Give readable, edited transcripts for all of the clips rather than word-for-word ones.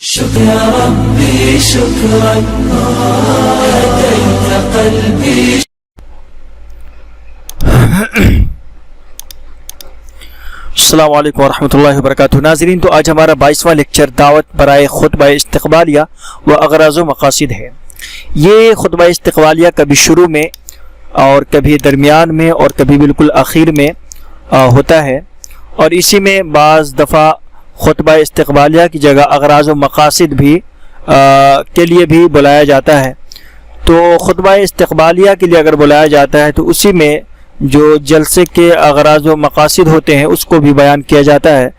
شکر ربی شکرا ہدیت قلبی. السلام علیکم ورحمۃ اللہ وبرکاتہ. ناظرین، تو آج ہمارا 22واں لیکچر دعوت برائے خطبہ استقبالیہ و اغراض و مقاصد ہے. یہ خطبہ استقبالیہ کبھی شروع میں اور کبھی درمیان میں اور کبھی بالکل آخر میں ہوتا ہے، اور اسی میں بعض دفعہ خطبہ استقبالیہ کی جگہ اغراض و مقاصد بھی کے لیے بھی بلایا جاتا ہے. تو خطبہ استقبالیہ کے لیے اگر بلایا جاتا ہے تو اسی میں جو جلسے کے اغراض و مقاصد ہوتے ہیں اس کو بھی بیان کیا جاتا ہے.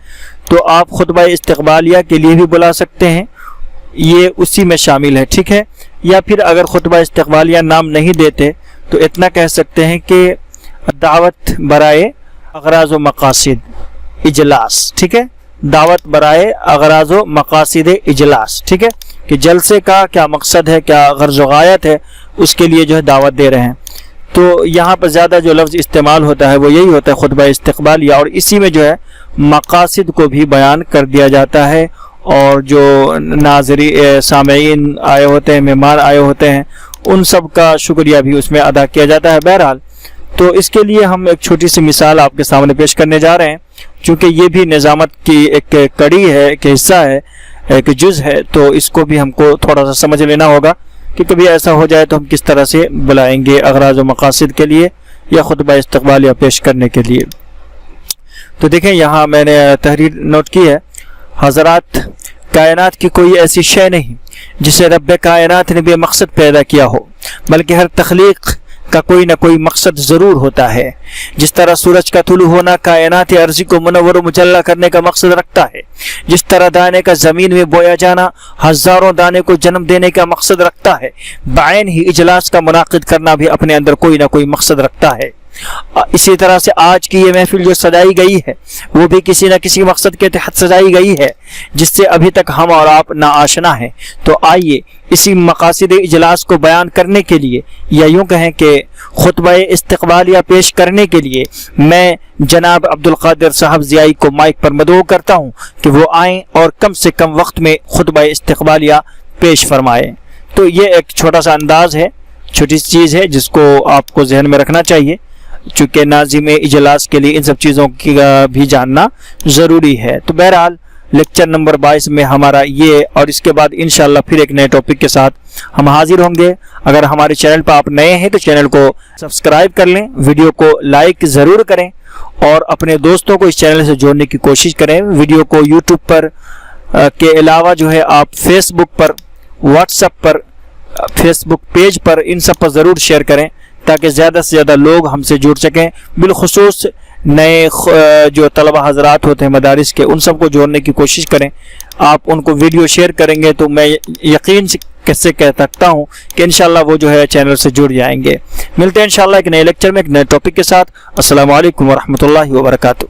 تو آپ خطبہ استقبالیہ کے لیے بھی بلا سکتے ہیں، یہ اسی میں شامل ہے، ٹھیک ہے. یا پھر اگر خطبہ استقبالیہ نام نہیں دیتے تو اتنا کہہ سکتے ہیں کہ دعوت برائے اغراض و مقاصد اجلاس، ٹھیک ہے. دعوت برائے اغراض و مقاصد اجلاس، ٹھیک ہے، کہ جلسے کا کیا مقصد ہے، کیا غرض و غایت ہے، اس کے لیے جو ہے دعوت دے رہے ہیں. تو یہاں پر زیادہ جو لفظ استعمال ہوتا ہے وہ یہی ہوتا ہے خطبہ استقبالیہ، اور اسی میں جو ہے مقاصد کو بھی بیان کر دیا جاتا ہے، اور جو سامعین آئے ہوتے ہیں، مہمان آئے ہوتے ہیں، ان سب کا شکریہ بھی اس میں ادا کیا جاتا ہے. بہرحال تو اس کے لیے ہم ایک چھوٹی سی مثال آپ کے سامنے پیش کرنے جا رہے ہیں، چونکہ یہ بھی نظامت کی ایک کڑی ہے، ایک حصہ ہے، ایک جز ہے، تو اس کو بھی ہم کو تھوڑا سا سمجھ لینا ہوگا کہ کبھی ایسا ہو جائے تو ہم کس طرح سے بلائیں گے اغراض و مقاصد کے لیے یا خطبہ استقبالیہ پیش کرنے کے لیے. تو دیکھیں یہاں میں نے تحریر نوٹ کی ہے. حضرات، کائنات کی کوئی ایسی شے نہیں جسے رب کائنات نے بے مقصد پیدا کیا ہو، بلکہ ہر تخلیق کا کوئی نہ کوئی مقصد ضرور ہوتا ہے. جس طرح سورج کا طلوع ہونا کائنات عرضی کو منور و مجلہ کرنے کا مقصد رکھتا ہے، جس طرح دانے کا زمین میں بویا جانا ہزاروں دانے کو جنم دینے کا مقصد رکھتا ہے، بعین ہی اجلاس کا منعقد کرنا بھی اپنے اندر کوئی نہ کوئی مقصد رکھتا ہے. اسی طرح سے آج کی یہ محفل جو سجائی گئی ہے وہ بھی کسی نہ کسی مقصد کے تحت سجائی گئی ہے جس سے ابھی تک ہم اور آپ ناآشنا ہیں. تو آئیے اسی مقاصد اجلاس کو بیان کرنے کے لیے، یا یوں کہیں کہ خطبہ استقبالیہ پیش کرنے کے لیے، میں جناب عبدالقادر صاحب ضیائی کو مائک پر مدعو کرتا ہوں کہ وہ آئیں اور کم سے کم وقت میں خطبہ استقبالیہ پیش فرمائیں. تو یہ ایک چھوٹا سا انداز ہے، چھوٹی سی چیز ہے جس کو آپ کو ذہن میں رکھنا چاہیے، چونکہ ناظم اجلاس کے لیے ان سب چیزوں کی بھی جاننا ضروری ہے. تو بہرحال لیکچر نمبر 22 میں ہمارا یہ، اور اس کے بعد انشاءاللہ پھر ایک نئے ٹاپک کے ساتھ ہم حاضر ہوں گے. اگر ہمارے چینل پر آپ نئے ہیں تو چینل کو سبسکرائب کر لیں، ویڈیو کو لائک ضرور کریں، اور اپنے دوستوں کو اس چینل سے جوڑنے کی کوشش کریں. ویڈیو کو یوٹیوب پر کے علاوہ جو ہے آپ فیس بک پر، واٹس ایپ پر، فیس بک پیج پر، ان سب پر ضرور شیئر کریں تاکہ زیادہ سے زیادہ لوگ ہم سے جڑ سکیں. بالخصوص نئے جو طلبہ حضرات ہوتے ہیں مدارس کے، ان سب کو جوڑنے کی کوشش کریں. آپ ان کو ویڈیو شیئر کریں گے تو میں یقین سے کہہ سکتا ہوں کہ انشاءاللہ وہ جو ہے چینل سے جڑ جائیں گے. ملتے ہیں انشاءاللہ ایک نئے لیکچر میں ایک نئے ٹاپک کے ساتھ. السلام علیکم ورحمۃ اللہ وبرکاتہ.